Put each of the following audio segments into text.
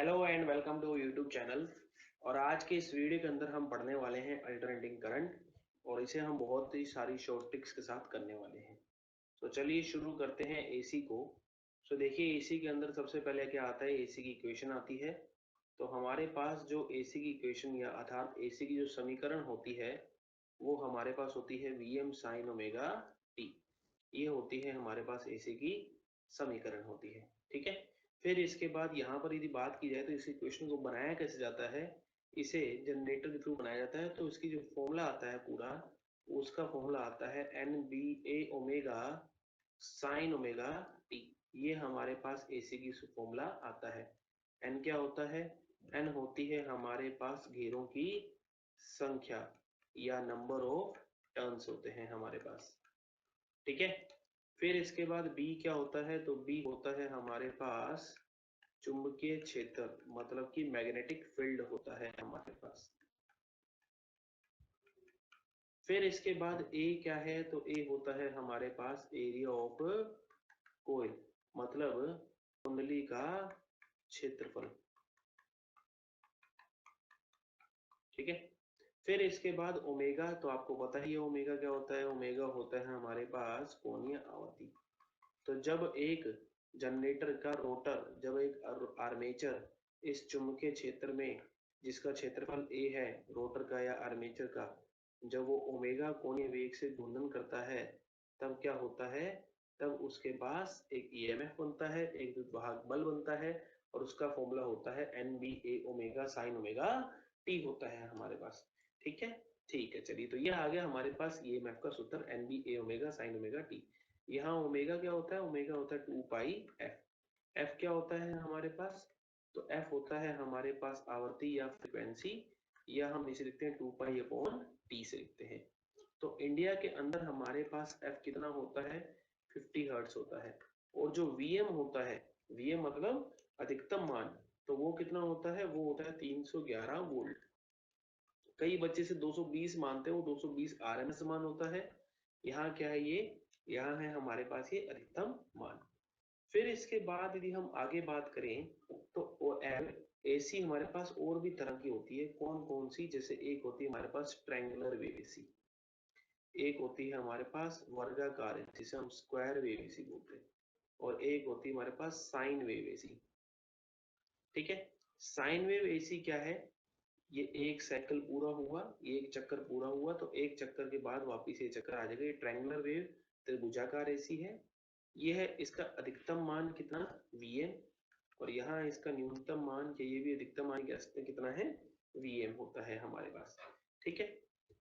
Hello and welcome to YouTube channel. और आज के इस वीडियो के अंदर हम पढ़ने वाले हैं अल्टरनेटिंग करंट, और इसे हम बहुत ही सारी शॉर्ट ट्रिक्स के साथ करने वाले हैं। तो चलिए शुरू करते हैं एसी को। तो देखिए एसी के अंदर सबसे पहले क्या आता है, एसी की इक्वेशन आती है। तो हमारे पास जो एसी की इक्वेशन या अर्थात एसी की जो समीकरण होती है वो हमारे पास होती है V M sine omega T. ये होती है हमारे पास एसी की समीकरण होती है, ठीक है। फिर इसके बाद यहाँ पर यदि बात की जाए तो इस इक्वेशन को बनाया कैसे जाता है, इसे जनरेटर के थ्रू बनाया जाता है। तो इसकी जो फॉर्मूला आता है पूरा, उसका फॉर्मूला आता है एन बी ए ओमेगा साइन ओमेगा टी। ये हमारे पास एसी की फॉर्मूला आता है। एन क्या होता है? एन होती है हमारे पास घेरों की संख्या या नंबर ऑफ टर्न्स होते हैं हमारे पास, ठीक है। फिर इसके बाद बी क्या होता है? तो बी होता है हमारे पास चुंबकीय क्षेत्र, मतलब कि मैग्नेटिक फील्ड होता है हमारे पास। फिर इसके बाद ए क्या है? तो ए होता है हमारे पास एरिया ऑफ कोइल, मतलब कुंडली का क्षेत्रफल, ठीक है। फिर इसके बाद ओमेगा, तो आपको पता ही है ओमेगा क्या होता है। ओमेगा होता है हमारे पास कोणीय आवृत्ति। तो जब एक जनरेटर का रोटर, जब एक आर्मेचर इस चुंबकीय क्षेत्र में जिसका क्षेत्रफल ए है रोटर का या आर्मेचर का, जब वो ओमेगा कोणीय वेग से घूर्णन करता है तब क्या होता है? तब उसके पास एक ईएमएफ बनता है, एक विद्युत बल बनता है, और उसका फॉर्मूला होता है एन बी ए ओमेगा साइन ओमेगा टी होता है हमारे पास, ठीक है। ठीक है, चलिए तो ये आ गया हमारे पास ईएमएफ का सूत्र एन बी ए ओमेगा साइन ओमेगा टी। यहाँ ओमेगा क्या होता है? ओमेगा होता है 2 पाई एफ। एफ क्या होता है हमारे पास? तो एफ होता है हमारे पास आवर्ती या फ्रिक्वेंसी, या हम इसे लिखते हैं 2 पाई अपॉन टी से लिखते हैं। तो इंडिया के अंदर हमारे पास एफ कितना होता है? 50 हर्ट्स होता है। और जो वीएम होता है, वीएम मतलब अधिकतम मान, तो वो कितना होता है? वो होता है 311 वोल्ट। कई बच्चे से 220 मानते हैं, वो 220 आरएमएस मान होता है। यहाँ क्या है ये? यहाँ है हमारे पास ये अधिकतम मान। फिर इसके बाद यदि हम आगे बात करें तो एसी हमारे पास और भी तरह की होती है। कौन कौन सी? जैसे एक होती है हमारे पास ट्रायंगुलर वेव एसी, एक होती है हमारे पास वर्गाकार जिसे हम स्क्वायर वेव एसी बोलते हैं, और एक होती है हमारे पास साइन वेव एसी, ठीक है। साइन वेव एसी क्या है? ये एक साइकिल पूरा हुआ, ये एक चक्कर पूरा हुआ, तो एक चक्कर के बाद वापिस ये चक्कर आ जाएगा। ये ट्रायंगुलर वेव त्रिभुजाकार एसी है। ये है इसका अधिकतम मान कितना? Vm। और यहाँ इसका न्यूनतम मान, ये भी अधिकतम मान कह सकते हैं कितना है? Vm होता है हमारे पास, ठीक है।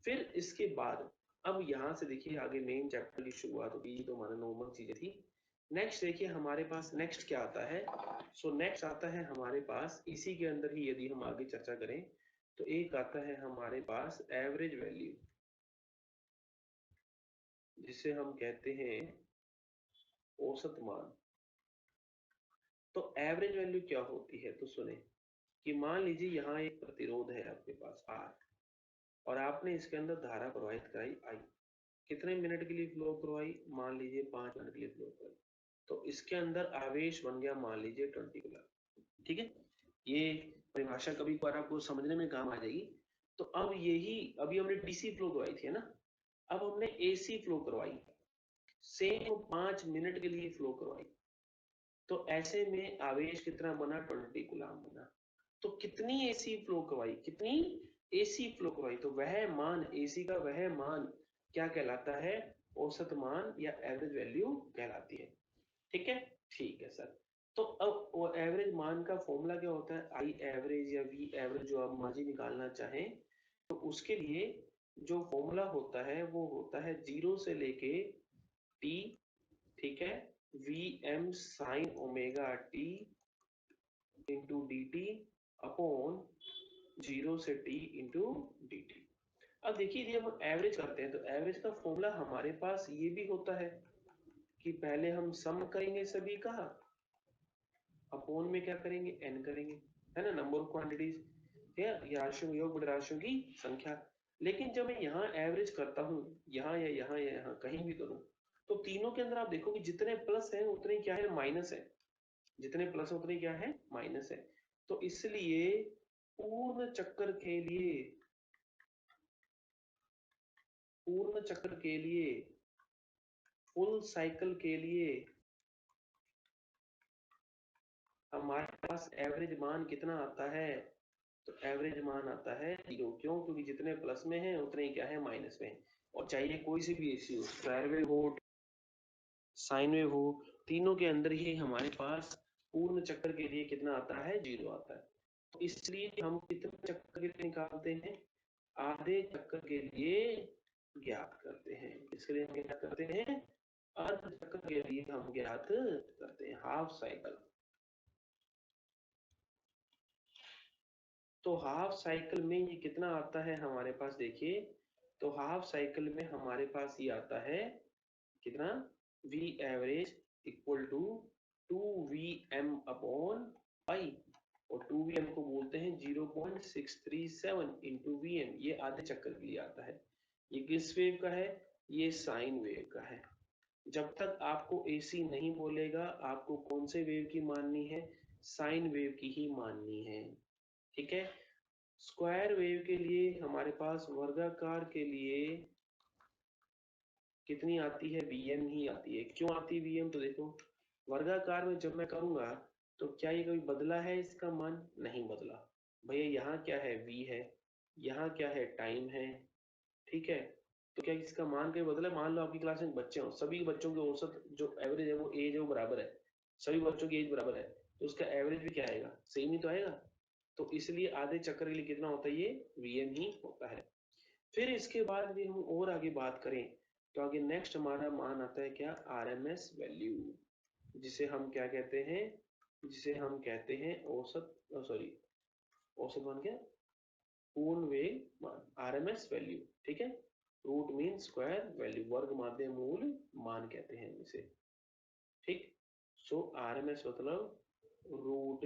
फिर इसके बाद अब यहाँ से देखिए आगे मेन चैप्टर की शुरुआत होगी। ये तो हमारा नॉर्मल चीजें थी। नेक्स्ट देखिए हमारे पास नेक्स्ट क्या आता है। सो नेक्स्ट आता है हमारे पास, इसी के अंदर ही यदि हम आगे चर्चा करें तो एक आता है हमारे पास एवरेज वैल्यू, जिसे हम कहते हैं औसत मान। तो एवरेज वैल्यू क्या होती है? तो सुने कि मान लीजिए यहाँ एक प्रतिरोध है आपके पास आर, और आपने इसके अंदर धारा प्रवाहित कराई आई। कितने मिनट के लिए फ्लो करवाई? मान लीजिए 5 मिनट के लिए फ्लो करवाई। तो इसके अंदर आवेश बन गया मान लीजिए 20 कूलम, ठीक है। ये परिभाषा कभी कभार आपको समझने में काम आ जाएगी। तो अब यही, अभी हमने डीसी फ्लो करवाई थी, है ना। अब हमने एसी फ्लो करवाई, सेम 5 मिनट के लिए फ्लो करवाई। तो ऐसे में आवेश कितना बना? 20 कूलम बना। तो कितनी एसी फ्लो करवाई? कितनी एसी फ्लो करवाई? तो वह मान, एसी का वह मान क्या कहलाता है? औसत मान या एवरेज वैल्यू कहलाती है, ठीक है। ठीक है सर। तो अब वो एवरेज मान का फॉर्मूला क्या होता है? आई एवरेज या वी एवरेज, जो आप मर्जी निकालना चाहें। तो उसके लिए जो फॉर्मूला होता है वो होता है 0 से लेके टी, ठीक है, V M sine omega T into D T upon 0 से टी इंटू डी टी। अब देखिए जब हम एवरेज करते हैं तो एवरेज का फॉर्मूला हमारे पास ये भी होता है कि पहले हम सम करेंगे सभी का, अपोन में क्या करेंगे? एन करेंगे, है ना, नंबर ऑफ क्वांटिटीज या राशियों योग बड़े राशियों की संख्या। लेकिन जब मैं यहाँ एवरेज करता हूँ, यहाँ या यहाँ या यहाँ कहीं भी करूँ, तो तीनों के अंदर आप देखोगे जितने प्लस है उतने क्या है? माइनस है। जितने प्लस है उतने क्या है? माइनस है। तो इसलिए पूर्ण चक्कर के लिए फुल साइकिल के लिए हमारे पास एवरेज मान कितना आता है? तो एवरेज मान आता है 0। क्यों? क्योंकि जितने प्लस में है उतने ही क्या है, माइनस में। और चाहिए कोई सी भी एसी हो, स्क्वायर वेव हो, साइन वेव हो, तीनों के अंदर ही हमारे पास पूर्ण चक्कर के लिए कितना आता है? 0 आता है। तो इसलिए हम कितने चक्कर के लिए निकालते हैं? आधे चक्कर के लिए ज्ञात करते हैं। इसके लिए हम ज्ञात करते हैं, अर्ध चक्कर के लिए हम ज्ञात करते हैं, हाफ साइकिल। तो हाफ साइकिल में ये कितना आता है हमारे पास? देखिए, तो हाफ साइकिल में हमारे पास ये आता है कितना? V average equal to 2Vm upon pi, और 2Vm को बोलते हैं 0.637 इंटू Vm। ये आधे चक्कर के लिए आता है। ये किस वेव का है? ये साइन वेव का है। जब तक आपको AC नहीं बोलेगा, आपको कौन से वेव की माननी है? साइन वेव की ही माननी है। ठीक है। स्क्वायर वेव के लिए हमारे पास वर्गाकार के लिए कितनी आती है? Vm ही आती है। क्यों आती है Vm? तो देखो, वर्गाकार में जब मैं करूंगा तो क्या ये कभी बदला है? इसका मान नहीं बदला। भैया यहाँ क्या है? V है, यहाँ क्या है? टाइम है। ठीक है। तो क्या इसका मान कभी बदला? मान लो आपकी क्लास में बच्चे हो, सभी बच्चों के औसत जो एवरेज है वो एज है वो बराबर है, सभी बच्चों की एज बराबर है, तो उसका एवरेज भी क्या आएगा? सेम ही तो आएगा। तो इसलिए आधे चक्कर के लिए कितना होता है? ये Vm ही होता है। फिर इसके बाद भी हम और आगे बात करें तो आगे नेक्स्ट हमारा मान आता है क्या? RMS वैल्यू, जिसे हम क्या कहते हैं? जिसे हम कहते हैं औसत, सॉरी, औसत मान क्या? पूर्ण वेग मान, RMS वैल्यू। ठीक है। रूट मीन स्क्वायर वैल्यू, वर्ग माध्य मूल मान कहते हैं इसे। ठीक। सो RMS मतलब रूट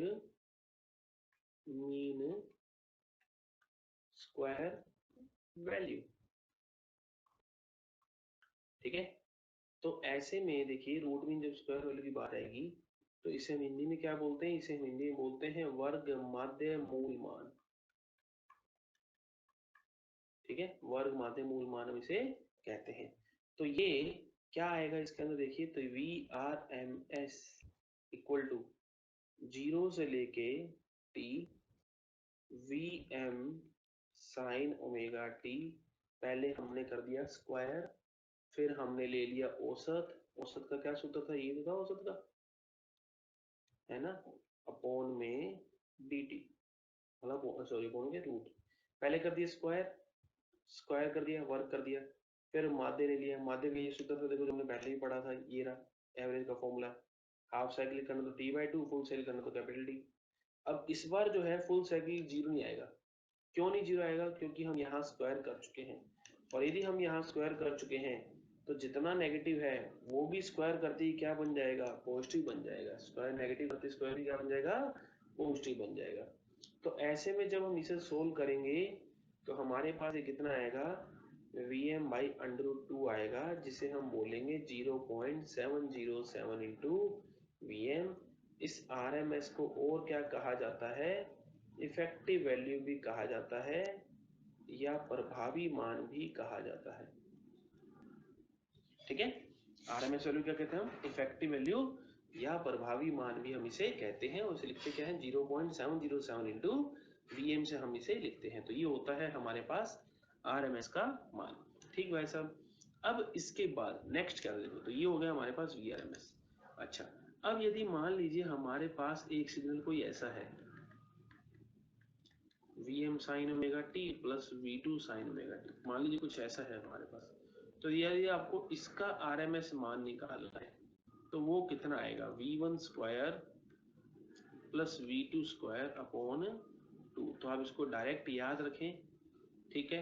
मीन स्क्वायर वैल्यू। ठीक है। तो ऐसे में देखिए, रूट मीन जब स्क्वायर वैल्यू की बात आएगी तो इसे हम हिंदी में क्या बोलते हैं? इसे हम हिंदी में बोलते हैं वर्ग माध्य मूल मान। ठीक है, वर्ग माध्य मूल मान हम इसे कहते हैं। तो ये क्या आएगा इसके अंदर? देखिए, तो VRMS इक्वल टू 0 से लेके T VM sign omega T. पहले हमने कर दिया स्क्वायर, फिर हमने ले लिया औसत। औसत का क्या सूत्र था? ये था औसत का, है ना, अपॉन में dt, मतलब सॉरी अपॉन के रूट। पहले कर दिया स्क्वायर, स्क्वायर कर दिया, वर्ग कर दिया, फिर माध्य ले लिया। माध्य का ये सूत्र था, देखो जो हमने पहले ही पढ़ा था, ये रहा एवरेज का फॉर्मूला। हाफ साइकिल करना तो T/2, फुल साइकिल करना तो कैपिटल टी। अब इस बार जो है फुल साइकिल जीरो नहीं आएगा। क्यों नहीं जीरो आएगा? क्योंकि हम यहाँ स्क्वायर कर चुके हैं, और यदि हम यहाँ स्क्वायर कर चुके हैं तो जितना नेगेटिव है वो भी स्क्वायर करते ही क्या बन जाएगा? पॉजिटिव बन जाएगा। स्क्वायर नेगेटिव करते स्क्वायर भी क्या बन जाएगा? पॉजिटिव बन जाएगा। तो ऐसे में जब हम इसे सोल्व करेंगे तो हमारे पास ये कितना आएगा? Vm बाई अंडर रूट 2 आएगा, जिसे हम बोलेंगे 0.707 इंटू Vm। इस RMS को और क्या कहा जाता है? इफेक्टिव वैल्यू भी कहा जाता है, या प्रभावी मान भी कहा जाता है। ठीक है। RMS वैल्यू क्या कहते हैं हम? इफेक्टिव वैल्यू या प्रभावी मान भी हम इसे कहते हैं, और इसे लिखते क्या है? 0.707 इंटू Vm से हम इसे लिखते हैं। तो ये होता है हमारे पास RMS का मान। ठीक भाई साहब। अब इसके बाद नेक्स्ट क्या देखो, तो ये हो गया हमारे पास VRMS। अच्छा, अब यदि मान लीजिए हमारे पास एक सिग्नल कोई ऐसा है, Vm sign omega T plus V2 sign omega T, मान लीजिए कुछ ऐसा है हमारे पास। तो यदि आपको इसका RMS मान निकालना है तो वो कितना आएगा? V1 square plus V2 square upon 2। तो आप इसको डायरेक्ट याद रखें। ठीक है।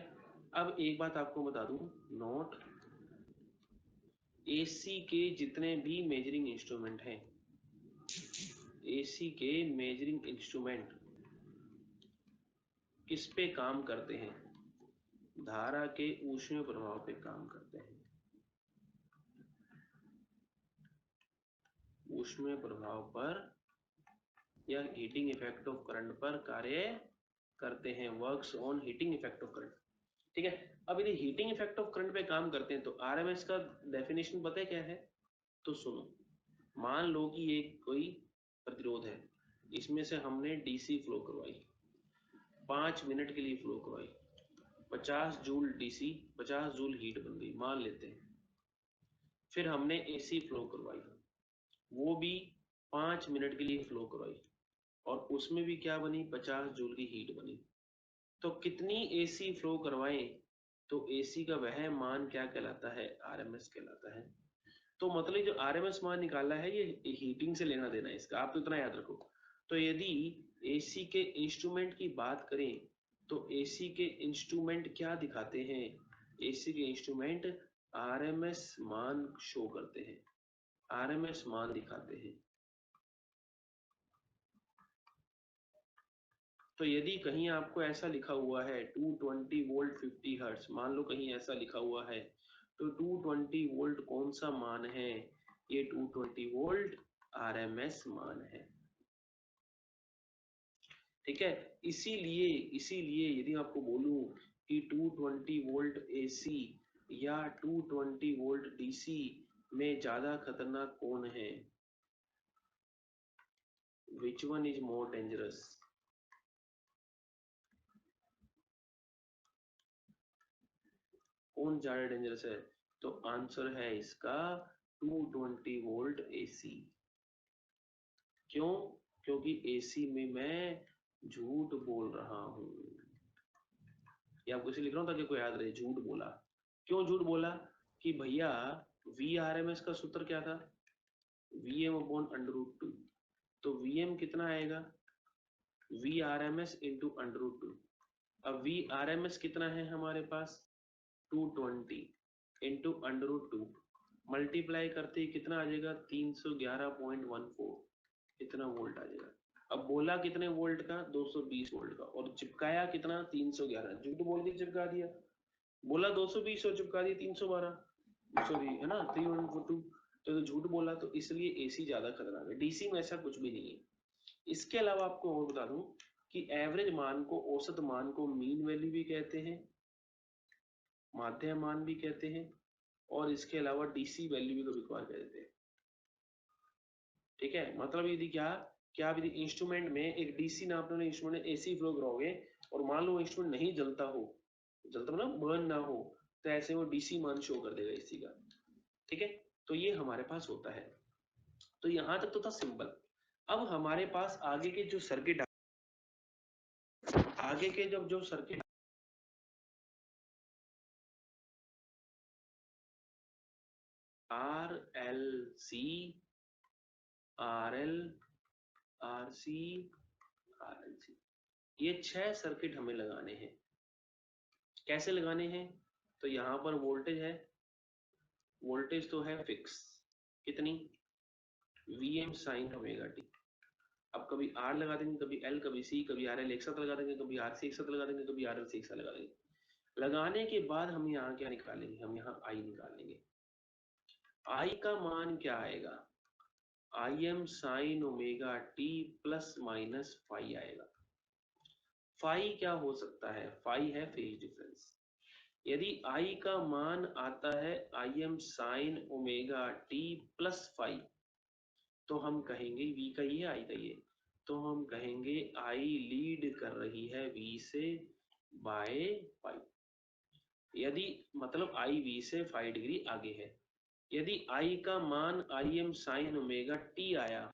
अब एक बात आपको बता दूं, नोट, AC के जितने भी मेजरिंग इंस्ट्रूमेंट हैं, AC के मेजरिंग इंस्ट्रूमेंट किस पे काम करते हैं? धारा के ऊष्मीय प्रभाव पे काम करते हैं। ऊष्मीय प्रभाव पर या हीटिंग इफेक्ट ऑफ करंट पर कार्य करते हैं, works on heating effect of current. ठीक है, अब यदि हीटिंग इफेक्ट ऑफ करंट पे काम करते हैं तो आरएमएस का डेफिनेशन पता है क्या है? तो सुनो, मान लो कि एक कोई प्रतिरोध है, इसमें से हमने डीसी फ्लो करवाई, 5 मिनट के लिए फ्लो करवाई, 50 जूल डीसी, 50 जूल हीट बन गई मान लेते हैं। फिर हमने एसी फ्लो करवाई, वो भी 5 मिनट के लिए फ्लो करवाई, और उसमें भी क्या बनी, 50 जूल की हीट बनी। तो कितनी एसी फ्लो करवाएं तो एसी का वह मान क्या कहलाता है, आरएमएस कहलाता है। तो मतलब जो आरएमएस मान निकाला है ये हीटिंग से लेना देना है इसका, आप तो इतना याद रखो। तो यदि एसी के इंस्ट्रूमेंट की बात करें तो एसी के इंस्ट्रूमेंट क्या दिखाते हैं, एसी के इंस्ट्रूमेंट आरएमएस मान शो करते हैं, आरएमएस मान दिखाते हैं। तो यदि कहीं आपको ऐसा लिखा हुआ है 220 वोल्ट 50 हर्ट्ज, मान लो कहीं ऐसा लिखा हुआ है, तो 220 वोल्ट कौन सा मान है, ये 220 वोल्ट आरएमएस मान है। ठीक है, इसीलिए इसीलिए यदि आपको बोलूं कि 220 वोल्ट एसी या 220 वोल्ट डीसी में ज्यादा खतरनाक कौन है, which one is more dangerous, कौन ज्यादा डेंजरस है, तो आंसर है इसका 220 वोल्ट एसी। क्यों? क्योंकि एसी में मैं झूठ बोल रहा हूं, ये आपको इसे लिख रहा हूं ताकि कोई याद रहे, झूठ बोला। क्यों झूठ बोला? कि भैया वी आर एम एस का सूत्र क्या था, V M upon under root two, तो वी एम कितना आएगा, V R M S into under root two. अब वी आर एम एस कितना है हमारे पास, 220 into under root two, multiply करते ही कितना आ जाएगा, 311.14, इतना वोल्ट आ जाएगा। अब बोला कितने वोल्ट का, 220 वोल्ट का, और चिपकाया कितना, 311, झूठ बोल के चिपका दिया, बोला 220 और चिपका दिया 312, सॉरी है ना 3142, तो झूठ बोला, तो इसलिए एसी ज्यादा खतरनाक है, डीसी में ऐसा कुछ भी नहीं है। इसके अलावा आपको और बता दूं कि एवरेज मान को, औसत मान को मीन वैल्यू भी कहते हैं, माध्य मान भी कहते हैं, और इसके अलावा डीसी वैल्यू भी कभी कभार कह देते हैं। ठीक है, मतलब यदि क्या, क्या आप यदि इंस्ट्रूमेंट में एक डीसी नापने वाले इंस्ट्रूमेंट में एसी फ्लो कराओगे और मान लो इंस्ट्रूमेंट नहीं जलता हो, जलता मतलब बर्न ना हो, तो ऐसे वो डीसी मान शो कर देगा एसी का। ठीक है, तो ये हमारे पास होता है। तो यहां तक तो था सिंपल। अब हमारे पास आगे के जो सर्किट, आगे के जब जो circuit, R L C, R L, R C, R L C, ये 6 सर्किट हमें लगाने हैं। कैसे लगाने हैं? तो यहां पर वोल्टेज है, वोल्टेज तो है फिक्स, कितनी, V M sine omega T. अब कभी आर लगा देंगे, कभी एल, कभी सी, कभी आर एल एक साथ लगा देंगे, कभी आर सी एक साथ लगा देंगे, कभी आर एल सी एक साथ लगा देंगे। लगाने के बाद हम यहाँ क्या निकालेंगे, हम यहाँ आई निकालेंगे। आई का मान क्या आएगा, I M sine omega T plus minus phi आएगा। फाई क्या हो सकता है, फाई है फेज डिफरेंस। यदि आई का मान आता है I M sine omega T plus phi, तो हम कहेंगे वी का ये, आई का ये, तो हम कहेंगे आई लीड कर रही है वी से बाय फाई। यदि मतलब आई वी से 5 डिग्री आगे है। यदि आई का मान आई एम साइन ओमेगा टी आया,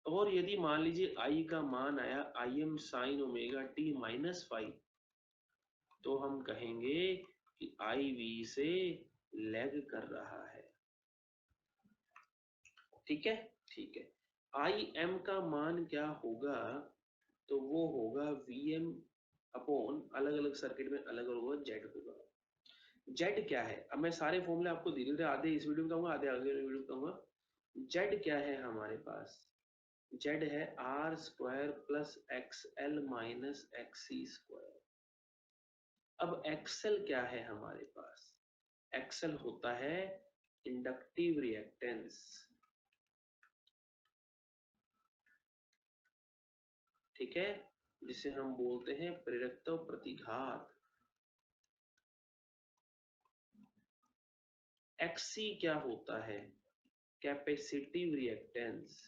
और यदि मान लीजिए आई का मान आया आई M sine omega T minus five, तो हम कहेंगे कि आई वी से लैग कर रहा है। ठीक है, ठीक है। आई एम का मान क्या होगा, तो वो होगा वी एम अपॉन, अलग अलग सर्किट में अलग अलग होगा, जेड होगा। जेड क्या है, अब मैं सारे फॉर्मूले आपको धीरे धीरे, आधे इस वीडियो में कहूंगा, आधे अगले वीडियो में कहूंगा। जेड क्या है हमारे पास, जेड है R square plus X L minus X C square. अब एक्सेल क्या है हमारे पास? एक्सेल होता है इंडक्टिव रिएक्टेंस, ठीक है, जिसे हम बोलते हैं प्रेरकत्व प्रतिघात। एक्सी क्या होता है? कैपेसिटिव रिएक्टेंस,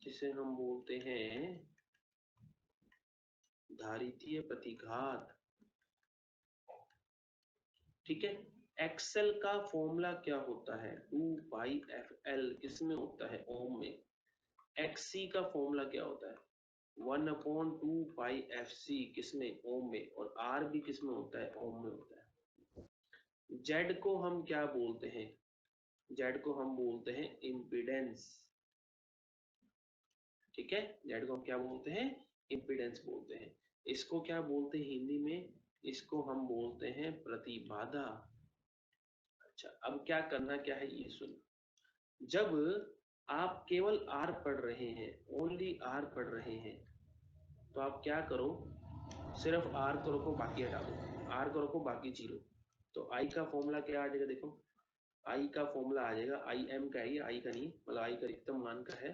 जिसे हम बोलते हैं धारितीय प्रतिघात, ठीक है। एक्सेल का फॉर्मूला क्या होता है? 2 पाई एफ एल, किसमें होता है? ओम में। एक्सी का फॉर्मूला क्या होता है? 1/2 पाई एफ सी, किसमें? ओम में। और आर भी किसमें होता है? ओम में होता है। जेड को हम क्या बोलते हैं? जेड को हम बोलते हैं इम्पीडेंस, ठीक है। जेड को हम क्या बोलते हैं? इम्पीडेंस बोलते हैं। इसको क्या बोलते हैं हिंदी में? इसको हम बोलते हैं प्रतिबाधा। अच्छा, अब क्या करना क्या है ये सुनो। जब आप केवल आर पढ़ रहे हैं, ओनली आर पढ़ रहे हैं, तो आप क्या करो, सिर्फ आर को रखो, बाकी हटा दो। आर को रखो, बाकी जीरो। तो आई का फॉर्मूला क्या आ जाएगा? देखो, आई का फॉर्मूला आ जाएगा, आई एम का है, आई का नहीं, मतलब आई का अधिकतम मान का है,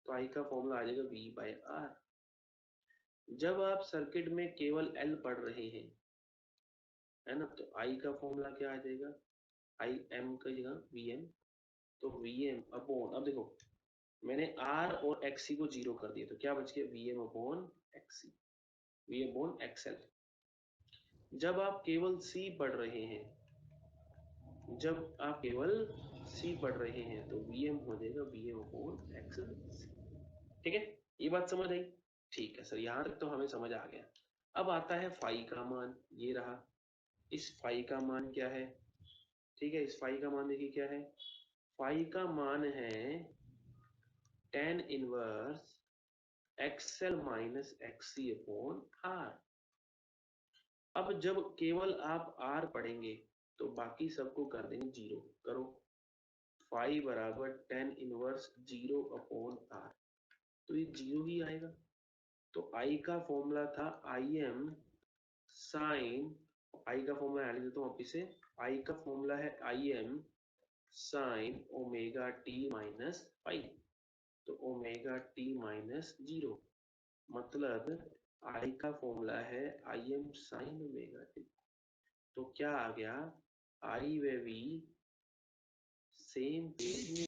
तो आई का फॉर्मूला आ जाएगा वी बाय आर। जब आप सर्किट में केवल एल पढ़ रहे हैं, है ना, तो आई का फॉर्मूला क्या आ जाएगा? आई एम का जगह वी एम, तो वी एम अपॉन, अब देखो मैंने आर और एक्सी को जीरो कर दिया, तो क्या बच गया? V M upon XC, V M upon XL. जब आप केवल सी पढ़ रहे हैं, जब आप केवल सी पढ़ रहे हैं, तो वी एम हो जाएगा वी एम अपॉन एक्सएल, ठीक है। ये बात समझ आई? ठीक है सर, यहां तक तो हमें समझ आ गया। अब आता है फाई का मान, ये रहा। इस फाई का मान क्या है? ठीक है, इस फाई का मान देखिए क्या है। फाई का मान है tan inverse XL minus XC upon R. अब जब केवल आप आर पढ़ेंगे, तो बाकी सबको कर देंगे जीरो। करो, फाई बराबर tan inverse zero upon R, तो ये जीरो ही आएगा। तो आई का फॉर्मूला था आई एम साइन, आई का फॉर्मूला आ देता हूँ वापिस से। आई का फॉर्मूला है I M sine omega T minus five, तो ओमेगा टी माइनस जीरो, मतलब आई का फॉर्मूला है I M sine omega T. तो क्या आ गया? आई व वी सेम पेज में,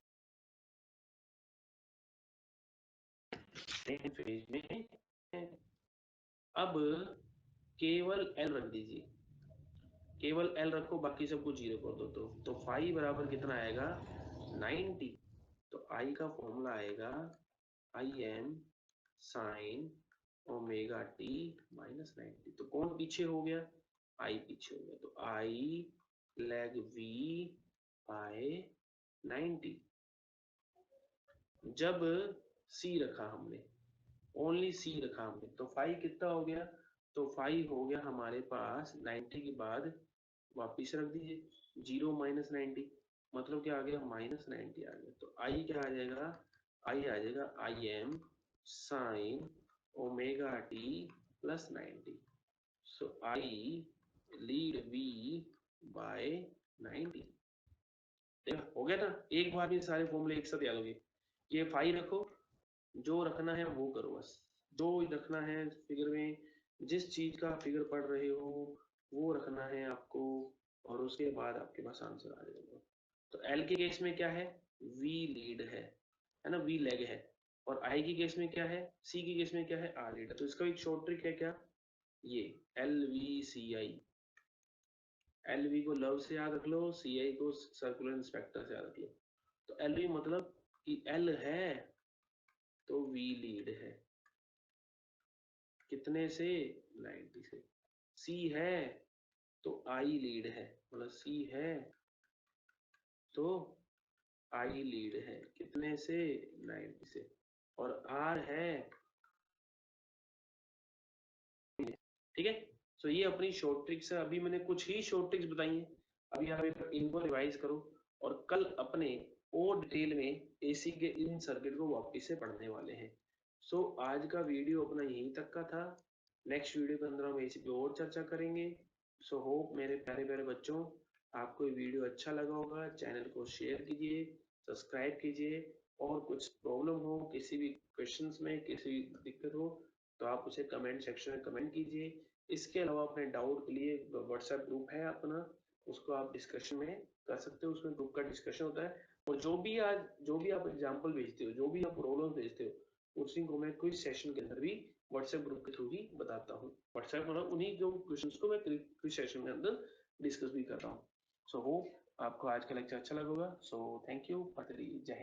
सेम पेज में है। अब केवल एल रख दीजिए, केवल एल रखो, बाकी सबको जीरो कर दो, तो फाइव बराबर कितना आएगा? 90। तो आई का फॉर्मूला आएगा I M sine omega T minus 90। तो कौन पीछे हो गया? आई पीछे हो गया, तो आई लैग वी बाय 90। जब सी रखा हमने, ओनली सी रखा हमने, तो फाइव कितना हो गया? तो फाइव हो गया हमारे पास 90 के बाद, वापिस रख दीजिए, जीरो माइनस 90, मतलब क्या आ गया? माइनस 90 आ गया। तो आई क्या आ जाएगा? आई आ जाएगा I M sine omega T plus 90। So I lead V by 90। हो गया ना? एक बार में सारे फॉर्मूले एक साथ याद हो गए। ये फाइव रखो, जो रखना है वो करो, बस जो रखना है फिगर में, जिस चीज का फिगर पढ़ रहे हो वो रखना है आपको, और उसके बाद आपके पास आंसर आ जाएगा। तो एल के केस में क्या है? वी लीड है ना, वी लेग है। और आई की केस में क्या है? सी की केस में क्या है? आर लीड है। तो इसका एक शॉर्ट ट्रिक है क्या? ये एल वी सी आई, एल वी को लव से याद रख लो, सी आई को सर्कुलर इंस्पेक्टर से याद रख लो। तो एल वी मतलब कि एल है तो वी लीड है, कितने से? 90 से। सी है तो आई लीड है, मतलब सी है तो आई लीड है, कितने से? 90 से। और आर है, ठीक है। सो ये अपनी शॉर्ट ट्रिक्स है, अभी मैंने कुछ ही शॉर्ट ट्रिक्स बताई हैं। अभी आप इनको रिवाइज करो, और कल अपने और डिटेल में एसी के इन सर्किट को वापिस से पढ़ने वाले हैं। सो आज का वीडियो अपना यहीं तक का था। नेक्स्ट वीडियो के अंदर हम इसी पे और चर्चा करेंगे। सो होप मेरे प्यारे प्यारे बच्चों आपको ये वीडियो अच्छा लगा होगा। चैनल को शेयर कीजिए, सब्सक्राइब कीजिए, और कुछ प्रॉब्लम हो, किसी भी क्वेश्चंस में किसी भी दिक्कत हो तो आप उसे कमेंट सेक्शन में कमेंट कीजिए। इसके अलावा अपने डाउट के लिए व्हाट्सएप ग्रुप है अपना, उसको आप डिस्कशन में कर सकते हो। उसमें ग्रुप का डिस्कशन होता है, और जो भी आप एग्जाम्पल भेजते हो, जो भी आप प्रॉब्लम भेजते हो, उसी को मैं क्विज सेशन के अंदर भी व्हाट्सएप ग्रुप के थ्रू ही बताता हूँ। व्हाट्सएप मतलब उन्हीं जो क्वेश्चंस को मैं क्विज सेशन के अंदर डिस्कस भी करता हूँ। सो होप आपको आज का लेक्चर अच्छा लगा होगा। सो थैंक यू, जय हिंद।